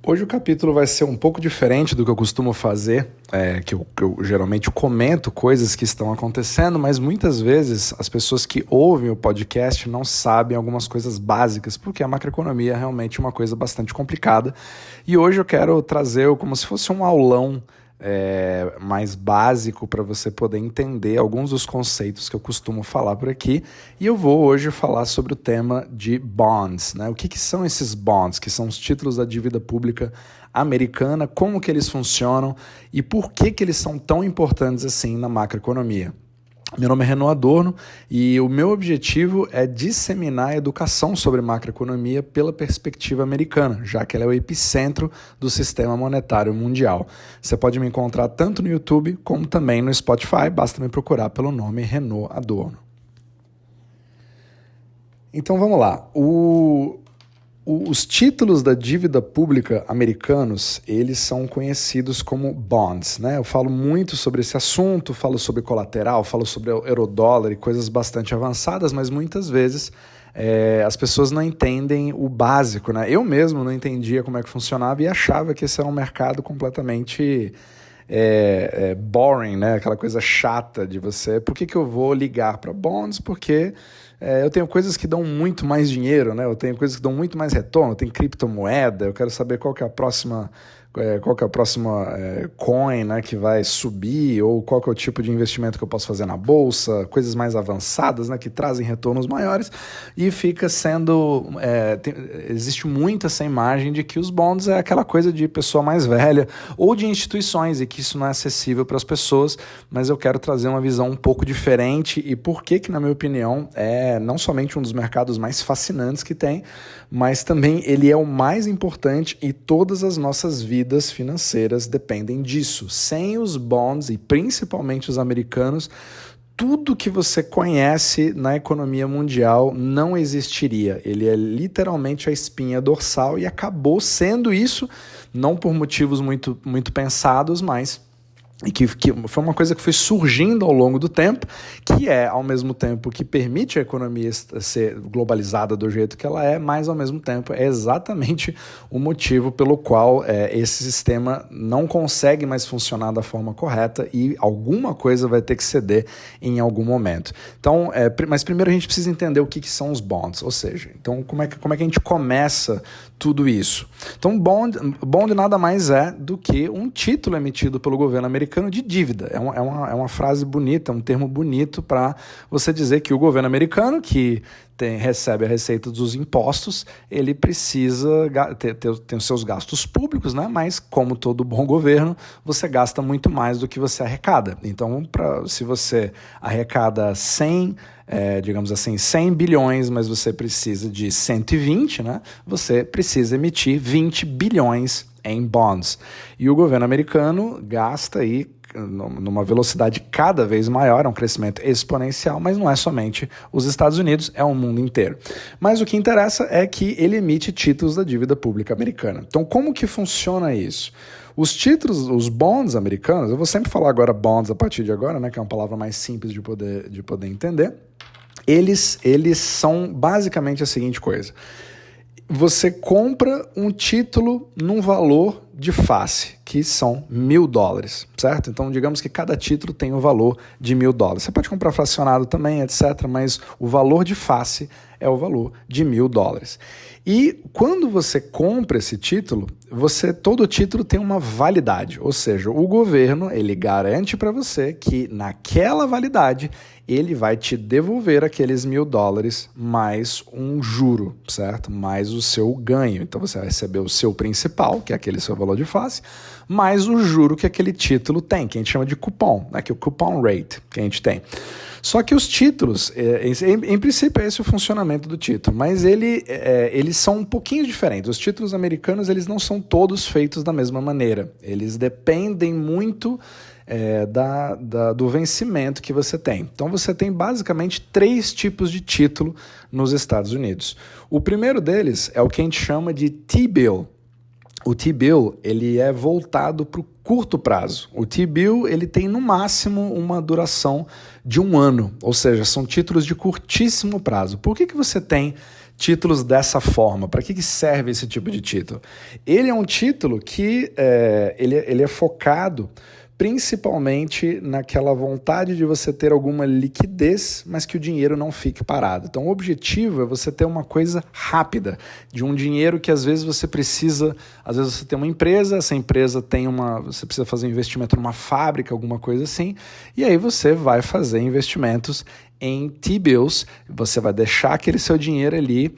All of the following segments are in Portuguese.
Hoje o capítulo vai ser um pouco diferente do que eu costumo fazer, que eu geralmente comento coisas que estão acontecendo, mas muitas vezes as pessoas que ouvem o podcast não sabem algumas coisas básicas, porque a macroeconomia é realmente uma coisa bastante complicada. E hoje eu quero trazer como se fosse um aulão mais básico para você poder entender alguns dos conceitos que eu costumo falar por aqui. E eu vou hoje falar sobre o tema de bonds, né? O que são esses bonds, que são os títulos da dívida pública americana, como que eles funcionam e por que eles são tão importantes assim na macroeconomia. Meu nome é Renaud Adorno e o meu objetivo é disseminar a educação sobre macroeconomia pela perspectiva americana, já que ela é o epicentro do sistema monetário mundial. Você pode me encontrar tanto no YouTube como também no Spotify, basta me procurar pelo nome Renaud Adorno. Então vamos lá. Os títulos da dívida pública americanos, eles são conhecidos como bonds, né? Eu falo muito sobre esse assunto, falo sobre colateral, falo sobre eurodólar e coisas bastante avançadas, mas muitas vezes as pessoas não entendem o básico, né? Eu mesmo não entendia como é que funcionava e achava que esse era um mercado completamente boring, né? Aquela coisa chata de você. Por que eu vou ligar para bonds? Porque eu tenho coisas que dão muito mais dinheiro, né? Eu tenho coisas que dão muito mais retorno, eu tenho criptomoeda, eu quero saber qual que é a próxima coin, né, que vai subir, ou qual que é o tipo de investimento que eu posso fazer na bolsa, coisas mais avançadas, né, que trazem retornos maiores, e fica sendo... existe muito essa imagem de que os bonds é aquela coisa de pessoa mais velha, ou de instituições, e que isso não é acessível para as pessoas, mas eu quero trazer uma visão um pouco diferente, e por que, na minha opinião, é não somente um dos mercados mais fascinantes que tem, mas também ele é o mais importante e todas as nossas vidas financeiras dependem disso. Sem os bonds, e principalmente os americanos, tudo que você conhece na economia mundial não existiria. Ele é literalmente a espinha dorsal e acabou sendo isso, não por motivos muito, muito pensados, mas... E que foi uma coisa que foi surgindo ao longo do tempo, que ao mesmo tempo que permite a economia ser globalizada do jeito que ela mas ao mesmo tempo é exatamente o motivo pelo qual esse sistema não consegue mais funcionar da forma correta e alguma coisa vai ter que ceder em algum momento. Então, mas primeiro a gente precisa entender o que são os bonds, ou seja, então como é que a gente começa tudo isso? Então, bond nada mais é do que um título emitido pelo governo americano de dívida. É uma frase bonita, um termo bonito para você dizer que o governo americano, que recebe a receita dos impostos, ele precisa ter os seus gastos públicos, né? Mas, como todo bom governo, você gasta muito mais do que você arrecada. Então, se você arrecada 100 bilhões, mas você precisa de 120, né? Você precisa emitir 20 bilhões em bonds. E o governo americano gasta aí numa velocidade cada vez maior, é um crescimento exponencial, mas não é somente os Estados Unidos, é o mundo inteiro. Mas o que interessa é que ele emite títulos da dívida pública americana. Então, como que funciona isso? Os títulos, os bonds americanos, eu vou sempre falar agora bonds a partir de agora, né, que é uma palavra mais simples de poder entender, eles são basicamente a seguinte coisa: você compra um título num valor de face, que são $1.000, certo? Então, digamos que cada título tem o valor de $1.000. Você pode comprar fracionado também, etc., mas o valor de face é o valor de $1.000. E quando você compra esse título, todo título tem uma validade, ou seja, o governo ele garante para você que naquela validade ele vai te devolver aqueles $1.000 mais um juro, certo? Mais o seu ganho. Então você vai receber o seu principal, que é aquele seu valor de face, mais o juro que aquele título tem, que a gente chama de cupom, né? Que é o coupon rate que a gente tem. Só que os títulos, em princípio esse é o funcionamento do título, mas eles são um pouquinho diferentes. Os títulos americanos eles não são todos feitos da mesma maneira. Eles dependem muito do vencimento que você tem. Então você tem basicamente 3 tipos de título nos Estados Unidos. O primeiro deles é o que a gente chama de T-bill. O T-bill ele é voltado para o curto prazo. O T-bill ele tem no máximo uma duração de 1 ano, ou seja, são títulos de curtíssimo prazo. Por que você tem títulos dessa forma? Para que serve esse tipo de título? Ele é um título que ele é focado principalmente naquela vontade de você ter alguma liquidez, mas que o dinheiro não fique parado. Então, o objetivo é você ter uma coisa rápida, de um dinheiro que às vezes você precisa, às vezes você tem uma empresa, essa empresa você precisa fazer um investimento numa fábrica, alguma coisa assim, e aí você vai fazer investimentos em T-bills, você vai deixar aquele seu dinheiro ali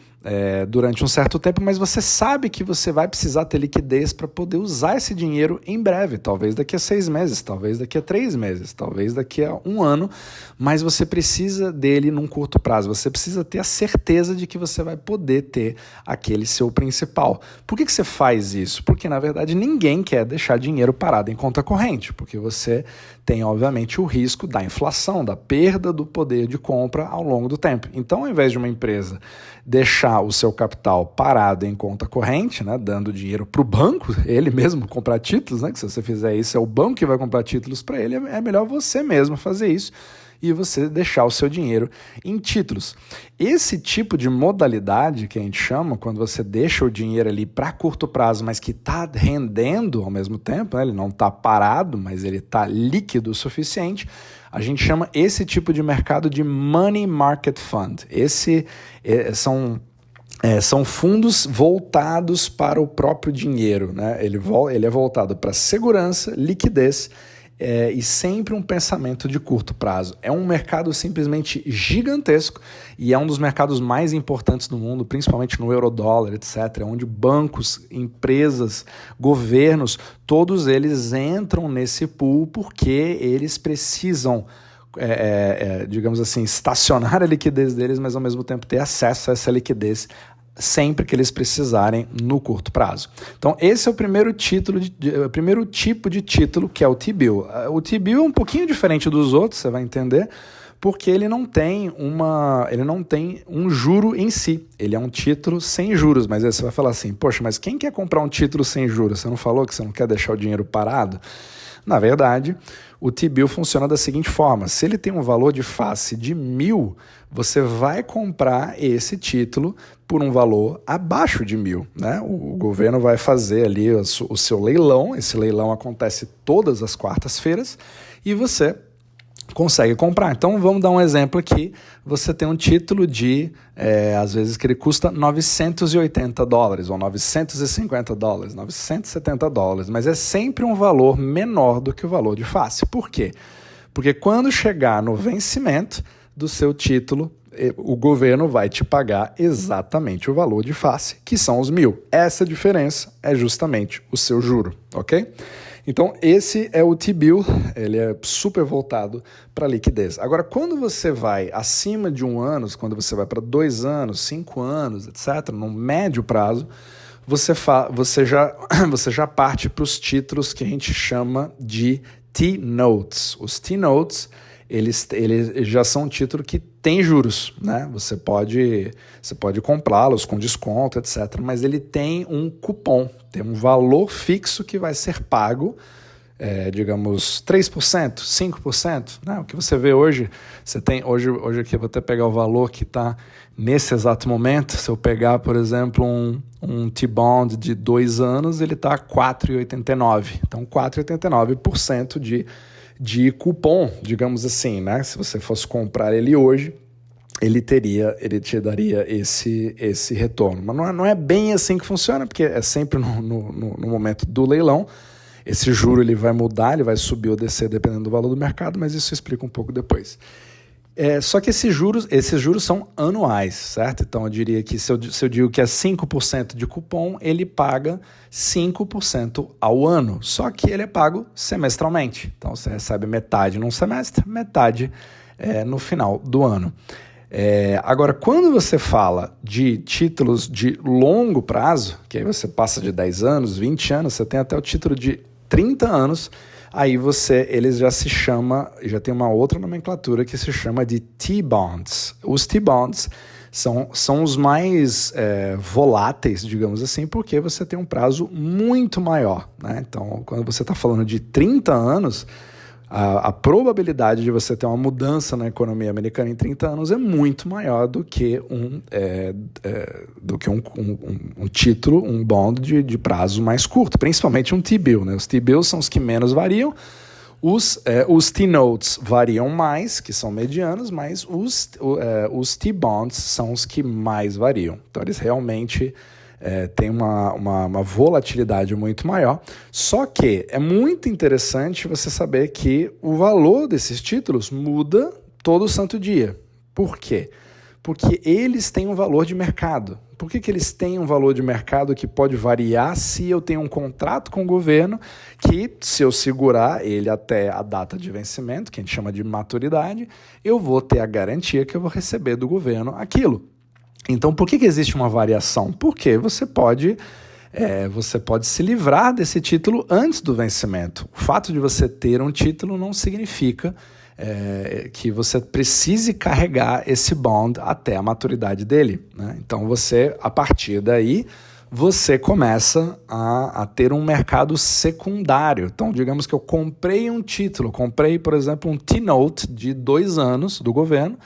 durante um certo tempo, mas você sabe que você vai precisar ter liquidez para poder usar esse dinheiro em breve, talvez daqui a 6 meses, talvez daqui a 3 meses, talvez daqui a 1 ano, mas você precisa dele num curto prazo, você precisa ter a certeza de que você vai poder ter aquele seu principal. Por que você faz isso? Porque, na verdade, ninguém quer deixar dinheiro parado em conta corrente, porque você tem, obviamente, o risco da inflação, da perda do poder de compra ao longo do tempo. Então, ao invés de uma empresa deixar o seu capital parado em conta corrente, né, dando dinheiro para o banco, ele mesmo comprar títulos, né, que se você fizer isso é o banco que vai comprar títulos para ele, é melhor você mesmo fazer isso e você deixar o seu dinheiro em títulos. Esse tipo de modalidade que a gente chama, quando você deixa o dinheiro ali para curto prazo, mas que está rendendo ao mesmo tempo, né, ele não está parado, mas ele está líquido o suficiente, a gente chama esse tipo de mercado de Money Market Fund. São fundos voltados para o próprio dinheiro, né? Ele é voltado para segurança, liquidez e sempre um pensamento de curto prazo. É um mercado simplesmente gigantesco e é um dos mercados mais importantes do mundo, principalmente no eurodólar, etc., onde bancos, empresas, governos, todos eles entram nesse pool porque eles precisam, digamos assim, estacionar a liquidez deles, mas ao mesmo tempo ter acesso a essa liquidez sempre que eles precisarem no curto prazo. Então, esse é o primeiro tipo de título, que é o T-bill. O T-bill é um pouquinho diferente dos outros, você vai entender, porque ele não tem um juro em si. Ele é um título sem juros, mas aí você vai falar assim, poxa, mas quem quer comprar um título sem juros? Você não falou que você não quer deixar o dinheiro parado? Na verdade, o T-bill funciona da seguinte forma: se ele tem um valor de face de 1.000, você vai comprar esse título por um valor abaixo de 1.000, né? O governo vai fazer ali o seu leilão, esse leilão acontece todas as quartas-feiras e você consegue comprar. Então vamos dar um exemplo aqui, você tem um título de, às vezes que ele custa $980 ou $950, $970, mas é sempre um valor menor do que o valor de face. Por quê? Porque quando chegar no vencimento do seu título, o governo vai te pagar exatamente o valor de face, que são os 1.000. Essa diferença é justamente o seu juro, ok? Então, esse é o T-bill, ele é super voltado para liquidez. Agora, quando você vai acima de 1 ano, quando você vai para 2 anos, 5 anos, etc., no médio prazo, você já parte para os títulos que a gente chama de T-notes. Os T-notes, eles já são um título que tem juros, né? Você pode comprá-los com desconto, etc., mas ele tem um cupom, tem um valor fixo que vai ser pago, digamos, 3%, 5%, né? O que você vê hoje, hoje aqui eu vou até pegar o valor que está nesse exato momento. Se eu pegar, por exemplo, um T-bond de 2 anos, ele está 4,89%. Então, 4,89% de cupom, digamos assim, né? Se você fosse comprar ele hoje, ele te daria esse retorno. Mas não é bem assim que funciona, porque é sempre no momento do leilão. Esse juro ele vai mudar, ele vai subir ou descer dependendo do valor do mercado, mas isso eu explico um pouco depois. Só que esses juros são anuais, certo? Então eu diria que se eu digo que é 5% de cupom, ele paga 5% ao ano, só que ele é pago semestralmente. Então você recebe metade num semestre, metade no final do ano. Agora, quando você fala de títulos de longo prazo, que aí você passa de 10 anos, 20 anos, você tem até o título de 30 anos, aí eles já tem uma outra nomenclatura que se chama de T-bonds. Os T-bonds são os mais voláteis, digamos assim, porque você tem um prazo muito maior, né? Então, quando você está falando de 30 anos, A probabilidade de você ter uma mudança na economia americana em 30 anos é muito maior do que um título, um bond de prazo mais curto, principalmente um T-bill, né? Os T-bills são os que menos variam, os T-notes variam mais, que são medianos, mas os T-bonds são os que mais variam. Então eles realmente tem uma volatilidade muito maior, só que é muito interessante você saber que o valor desses títulos muda todo santo dia. Por quê? Porque eles têm um valor de mercado. Por que eles têm um valor de mercado que pode variar se eu tenho um contrato com o governo que, se eu segurar ele até a data de vencimento, que a gente chama de maturidade, eu vou ter a garantia que eu vou receber do governo aquilo. Então, por que existe uma variação? Porque você pode se livrar desse título antes do vencimento. O fato de você ter um título não significa que você precise carregar esse bond até a maturidade dele, né? Então, a partir daí, você começa a ter um mercado secundário. Então, digamos que eu comprei um título, por exemplo, um T-note de 2 anos do governo,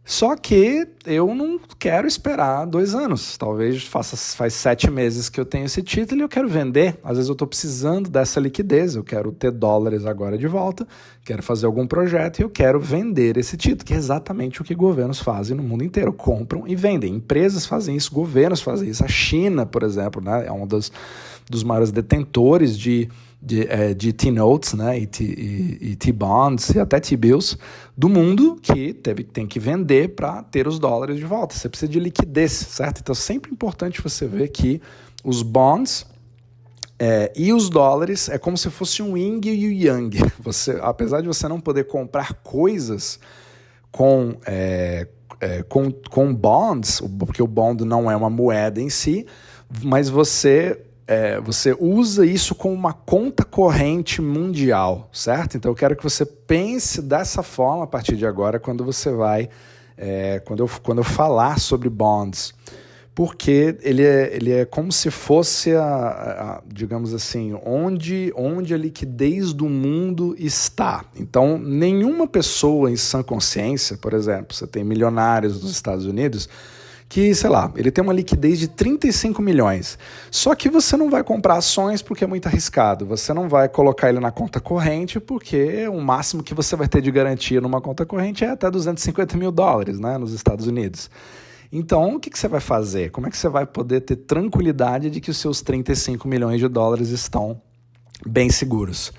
só que eu não quero esperar 2 anos. Talvez faz 7 meses que eu tenho esse título e eu quero vender. Às vezes eu estou precisando dessa liquidez, eu quero ter dólares agora de volta, quero fazer algum projeto e eu quero vender esse título, que é exatamente o que governos fazem no mundo inteiro. Compram e vendem. Empresas fazem isso, governos fazem isso. A China, por exemplo, né, é um dos maiores detentores de T-notes, né, e T-bonds e até T-bills do mundo, que tem que vender para ter os dólares de volta. Você precisa de liquidez, certo? Então é sempre importante você ver que os bonds e os dólares é como se fosse um yin e o yang. Apesar de você não poder comprar coisas com bonds, porque o bond não é uma moeda em si, mas você usa isso como uma conta corrente mundial, certo? Então eu quero que você pense dessa forma a partir de agora quando você vai, quando eu falar sobre bonds, porque ele é como se fosse digamos assim, onde a liquidez do mundo está. Então nenhuma pessoa em sã consciência, por exemplo, você tem milionários nos Estados Unidos que, sei lá, ele tem uma liquidez de 35 milhões. Só que você não vai comprar ações porque é muito arriscado. Você não vai colocar ele na conta corrente porque o máximo que você vai ter de garantia numa conta corrente é até 250 mil dólares, né, nos Estados Unidos. Então, o que você vai fazer? Como é que você vai poder ter tranquilidade de que os seus 35 milhões de dólares estão bem seguros?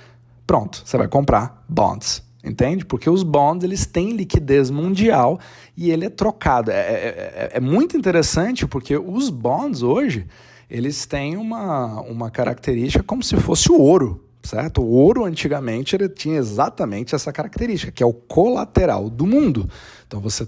Pronto, você vai comprar bonds. Entende? Porque os bonds eles têm liquidez mundial e ele é trocado. É muito interessante porque os bonds hoje eles têm uma característica como se fosse o ouro, certo? O ouro antigamente ele tinha exatamente essa característica, que é o colateral do mundo. Então você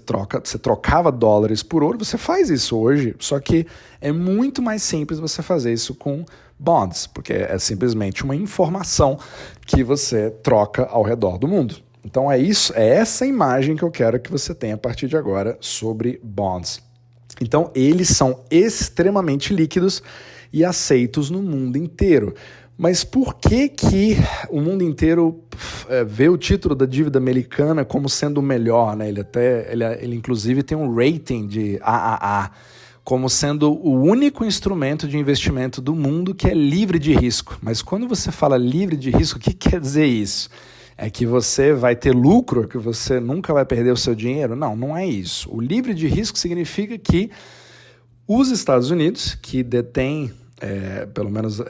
trocava dólares por ouro, você faz isso hoje, só que é muito mais simples você fazer isso com bonds, porque é simplesmente uma informação que você troca ao redor do mundo. Então é essa imagem que eu quero que você tenha a partir de agora sobre bonds. Então eles são extremamente líquidos e aceitos no mundo inteiro. Mas por que o mundo inteiro vê o título da dívida americana como sendo o melhor, né? Ele inclusive tem um rating de AAA, como sendo o único instrumento de investimento do mundo que é livre de risco. Mas quando você fala livre de risco, o que quer dizer isso? É que você vai ter lucro, que você nunca vai perder o seu dinheiro? Não, não é isso. O livre de risco significa que os Estados Unidos, que detêm, pelo menos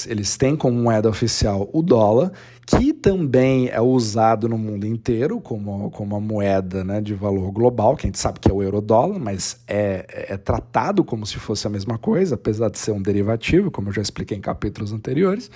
eles têm como moeda oficial o dólar, que também é usado no mundo inteiro como uma moeda, né, de valor global, que a gente sabe que é o euro-dólar, mas é tratado como se fosse a mesma coisa, apesar de ser um derivativo, como eu já expliquei em capítulos anteriores,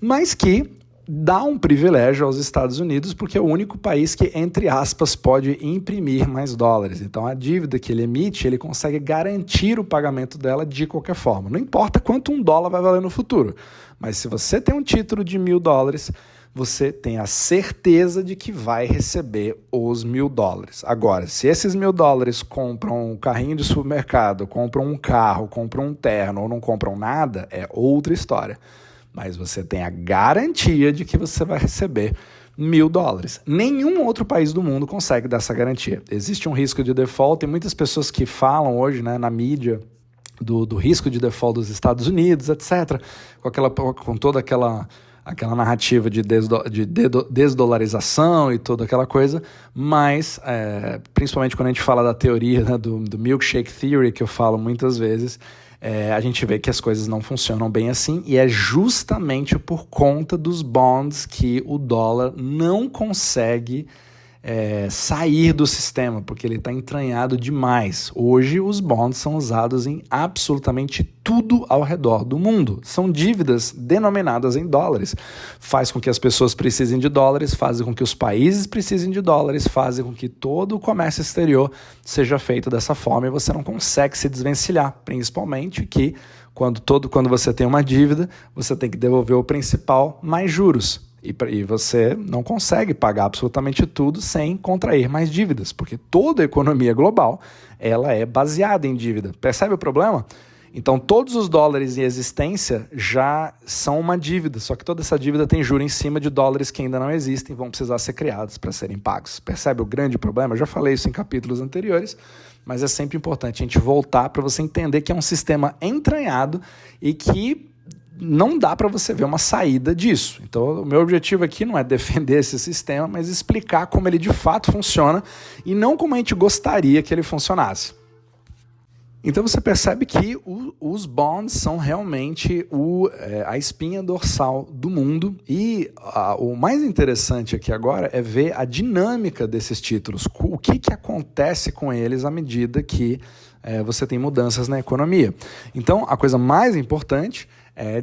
mas que dá um privilégio aos Estados Unidos porque é o único país que, entre aspas, pode imprimir mais dólares. Então, a dívida que ele emite, ele consegue garantir o pagamento dela de qualquer forma. Não importa quanto um dólar vai valer no futuro, mas se você tem um título de $1.000, você tem a certeza de que vai receber os $1.000. Agora, se esses $1.000 compram um carrinho de supermercado, compram um carro, compram um terno ou não compram nada, é outra história. Mas você tem a garantia de que você vai receber $1.000. Nenhum outro país do mundo consegue dar essa garantia. Existe um risco de default, e muitas pessoas que falam hoje, né, na mídia do risco de default dos Estados Unidos, etc., com toda aquela narrativa de desdolarização e toda aquela coisa, mas principalmente quando a gente fala da teoria, né, do milkshake theory, que eu falo muitas vezes, a gente vê que as coisas não funcionam bem assim, e é justamente por conta dos bonds que o dólar não consegue sair do sistema, porque ele está entranhado demais. Hoje os bonds são usados em absolutamente tudo ao redor do mundo. São dívidas denominadas em dólares. Faz com que as pessoas precisem de dólares, fazem com que os países precisem de dólares, fazem com que todo o comércio exterior seja feito dessa forma, e você não consegue se desvencilhar, principalmente que quando você tem uma dívida, você tem que devolver o principal mais juros. E você não consegue pagar absolutamente tudo sem contrair mais dívidas, porque toda a economia global ela é baseada em dívida. Percebe o problema? Então, todos os dólares em existência já são uma dívida, só que toda essa dívida tem juros em cima de dólares que ainda não existem e vão precisar ser criados para serem pagos. Percebe o grande problema? Eu já falei isso em capítulos anteriores, mas é sempre importante a gente voltar para você entender que é um sistema entranhado e que não dá para você ver uma saída disso. Então, o meu objetivo aqui não é defender esse sistema, mas explicar como ele de fato funciona e não como a gente gostaria que ele funcionasse. Então, você percebe que os bonds são realmente a espinha dorsal do mundo, e o mais interessante aqui agora é ver a dinâmica desses títulos, o que acontece com eles à medida que você tem mudanças na economia. Então, a coisa mais importante é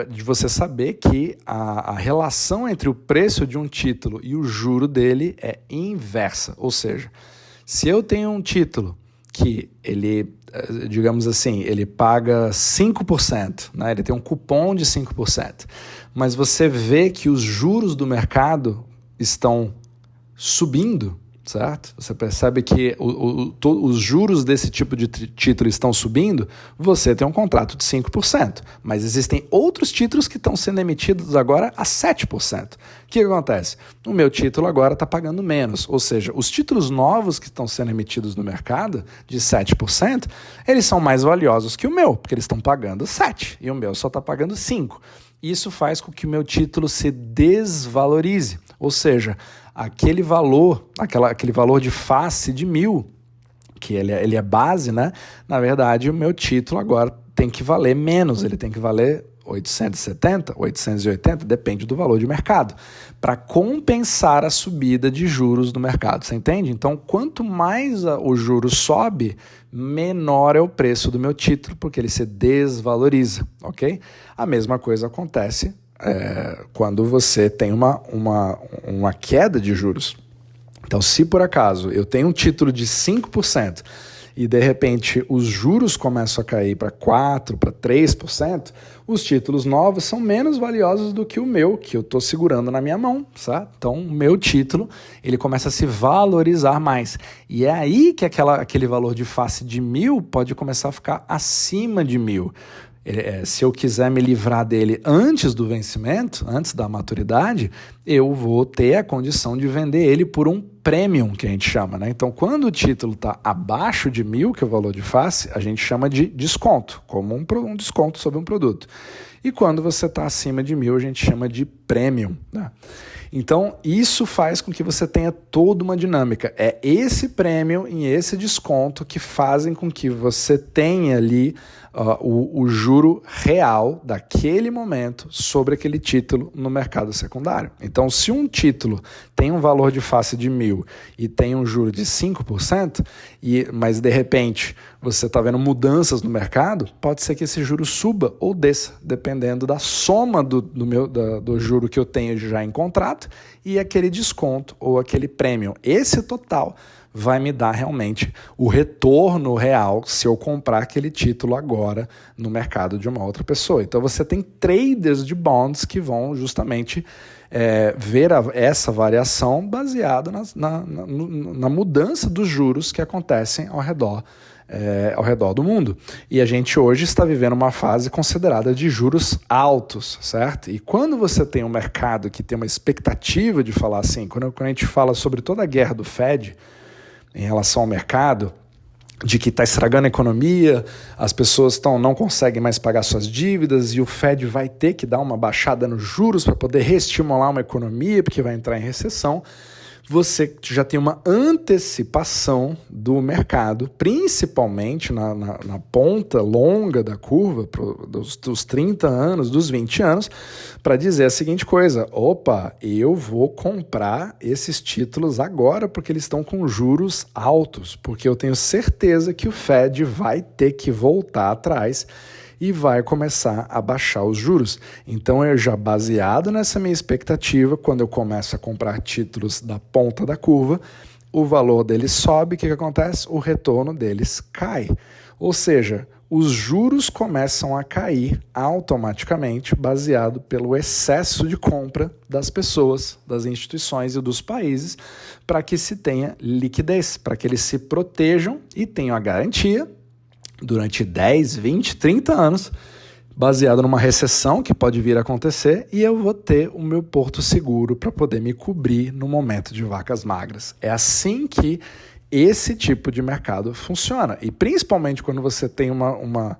de você saber que a relação entre o preço de um título e o juro dele é inversa. Ou seja, se eu tenho um título que ele, digamos assim, ele paga 5%, né? Ele tem um cupom de 5%, mas você vê que os juros do mercado estão subindo, certo? Você percebe que os juros desse tipo de título estão subindo, você tem um contrato de 5%, mas existem outros títulos que estão sendo emitidos agora a 7%. O que acontece? O meu título agora está pagando menos, ou seja, os títulos novos que estão sendo emitidos no mercado, de 7%, eles são mais valiosos que o meu, porque eles estão pagando 7%, e o meu só está pagando 5%. Isso faz com que o meu título se desvalorize, ou seja, aquele valor de face de 1.000, que ele é base, né? Na verdade, o meu título agora tem que valer menos, ele tem que valer 870, 880, depende do valor de mercado, para compensar a subida de juros do mercado, você entende? Então, quanto mais o juro sobe, menor é o preço do meu título, porque ele se desvaloriza, ok? A mesma coisa acontece quando você tem uma queda de juros. Então, se por acaso eu tenho um título de 5% e de repente os juros começam a cair para 4%, para 3%, os títulos novos são menos valiosos do que o meu, que eu estou segurando na minha mão, certo? Então, o meu título ele começa a se valorizar mais. E é aí que aquele valor de face de 1.000 pode começar a ficar acima de 1.000. Se eu quiser me livrar dele antes do vencimento, antes da maturidade, eu vou ter a condição de vender ele por um premium, que a gente chama, né? Então, quando o título está abaixo de 1.000, que é o valor de face, a gente chama de desconto, como um desconto sobre um produto. E quando você está acima de 1.000, a gente chama de premium, né? Então, isso faz com que você tenha toda uma dinâmica. É esse prêmio e esse desconto que fazem com que você tenha ali o juro real daquele momento sobre aquele título no mercado secundário. Então, se um título tem um valor de face de 1.000 e tem um juro de 5%, mas de repente você está vendo mudanças no mercado, pode ser que esse juro suba ou desça, dependendo da soma do juro que eu tenho já em contrato e aquele desconto ou aquele prêmio. Esse total vai me dar realmente o retorno real se eu comprar aquele título agora no mercado de uma outra pessoa. Então você tem traders de bonds que vão justamente ver essa variação baseada na mudança dos juros que acontecem ao redor ao redor do mundo. E a gente hoje está vivendo uma fase considerada de juros altos, certo? E quando você tem um mercado que tem uma expectativa de falar assim, quando a gente fala sobre toda a guerra do Fed em relação ao mercado, de que está estragando a economia, as pessoas não conseguem mais pagar suas dívidas e o Fed vai ter que dar uma baixada nos juros para poder reestimular uma economia, porque vai entrar em recessão, você já tem uma antecipação do mercado, principalmente na ponta longa da curva, dos 30 anos, dos 20 anos, para dizer a seguinte coisa: opa, eu vou comprar esses títulos agora porque eles estão com juros altos, porque eu tenho certeza que o Fed vai ter que voltar atrás e vai começar a baixar os juros. Então, eu já baseado nessa minha expectativa, quando eu começo a comprar títulos da ponta da curva, o valor deles sobe, o que acontece? O retorno deles cai. Ou seja, os juros começam a cair automaticamente, baseado pelo excesso de compra das pessoas, das instituições e dos países, para que se tenha liquidez, para que eles se protejam e tenham a garantia durante 10, 20, 30 anos, baseado numa recessão que pode vir a acontecer, e eu vou ter o meu porto seguro para poder me cobrir no momento de vacas magras. É assim que esse tipo de mercado funciona. E principalmente quando você tem uma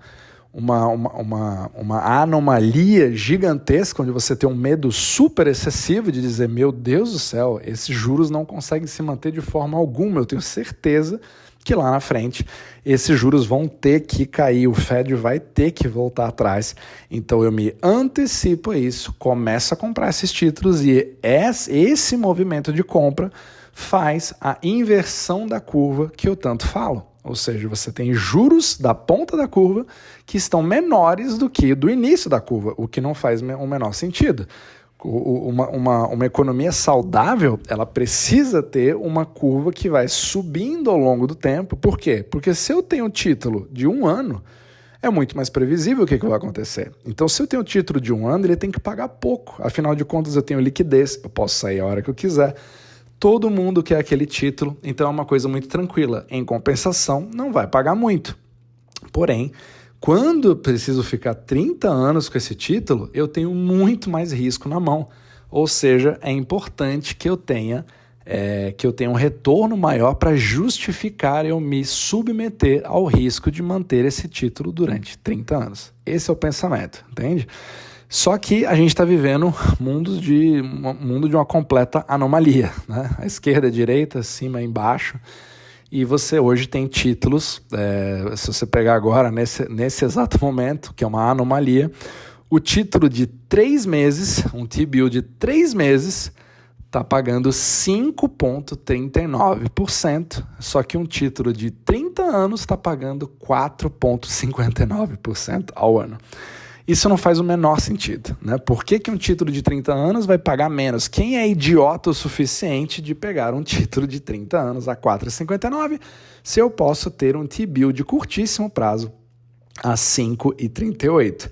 anomalia gigantesca, onde você tem um medo super excessivo de dizer, meu Deus do céu, esses juros não conseguem se manter de forma alguma, eu tenho certeza que lá na frente esses juros vão ter que cair, o Fed vai ter que voltar atrás. Então eu me antecipo a isso, começo a comprar esses títulos e esse movimento de compra faz a inversão da curva que eu tanto falo. Ou seja, você tem juros da ponta da curva que estão menores do que do início da curva, o que não faz o menor sentido. Uma economia saudável, ela precisa ter uma curva que vai subindo ao longo do tempo. Por quê? Porque se eu tenho um título de 1 ano, é muito mais previsível o que vai acontecer. Então, se eu tenho um título de 1 ano, ele tem que pagar pouco. Afinal de contas, eu tenho liquidez, eu posso sair a hora que eu quiser. Todo mundo quer aquele título, então é uma coisa muito tranquila. Em compensação, não vai pagar muito. Porém, quando eu preciso ficar 30 anos com esse título, eu tenho muito mais risco na mão. Ou seja, é importante que eu tenha um retorno maior para justificar eu me submeter ao risco de manter esse título durante 30 anos. Esse é o pensamento, entende? Só que a gente está vivendo um mundo de uma completa anomalia, né? A esquerda, a direita, acima e embaixo. E você hoje tem títulos, se você pegar agora, nesse exato momento, que é uma anomalia, o título de 3 meses, um T-bill de 3 meses, está pagando 5,39%, só que um título de 30 anos está pagando 4,59% ao ano. Isso não faz o menor sentido, né? Por que um título de 30 anos vai pagar menos? Quem é idiota o suficiente de pegar um título de 30 anos a 4,59 se eu posso ter um T-bill de curtíssimo prazo a 5,38?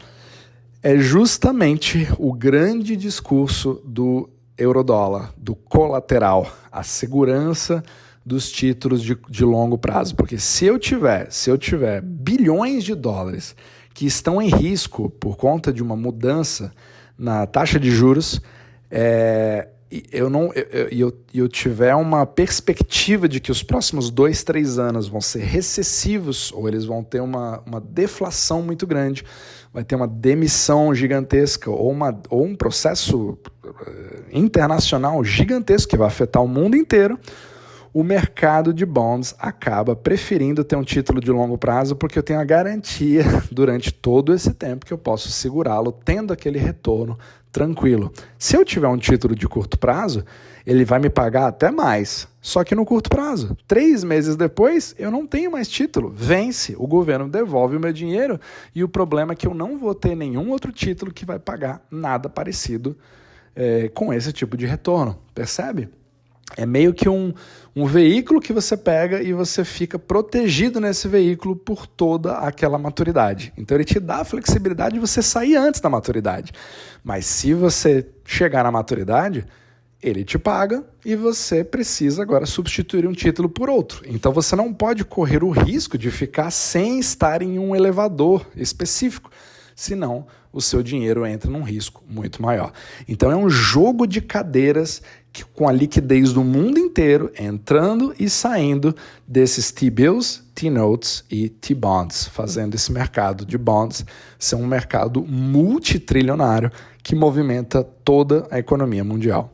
É justamente o grande discurso do eurodólar, do colateral, a segurança dos títulos de longo prazo. Porque se eu tiver bilhões de dólares que estão em risco por conta de uma mudança na taxa de juros, eu tiver uma perspectiva de que os próximos 2, 3 anos vão ser recessivos, ou eles vão ter uma deflação muito grande, vai ter uma demissão gigantesca, ou um processo internacional gigantesco que vai afetar o mundo inteiro, o mercado de bonds acaba preferindo ter um título de longo prazo porque eu tenho a garantia durante todo esse tempo que eu posso segurá-lo tendo aquele retorno tranquilo. Se eu tiver um título de curto prazo, ele vai me pagar até mais, só que no curto prazo. 3 meses depois, eu não tenho mais título. Vence, o governo devolve o meu dinheiro e o problema é que eu não vou ter nenhum outro título que vai pagar nada parecido com esse tipo de retorno. Percebe? É meio que um veículo que você pega e você fica protegido nesse veículo por toda aquela maturidade. Então ele te dá a flexibilidade de você sair antes da maturidade. Mas se você chegar na maturidade, ele te paga e você precisa agora substituir um título por outro. Então você não pode correr o risco de ficar sem estar em um elevador específico, senão o seu dinheiro entra num risco muito maior. Então é um jogo de cadeiras que, com a liquidez do mundo inteiro, entrando e saindo desses T-bills, T-notes e T-bonds, fazendo esse mercado de bonds ser um mercado multitrilionário que movimenta toda a economia mundial.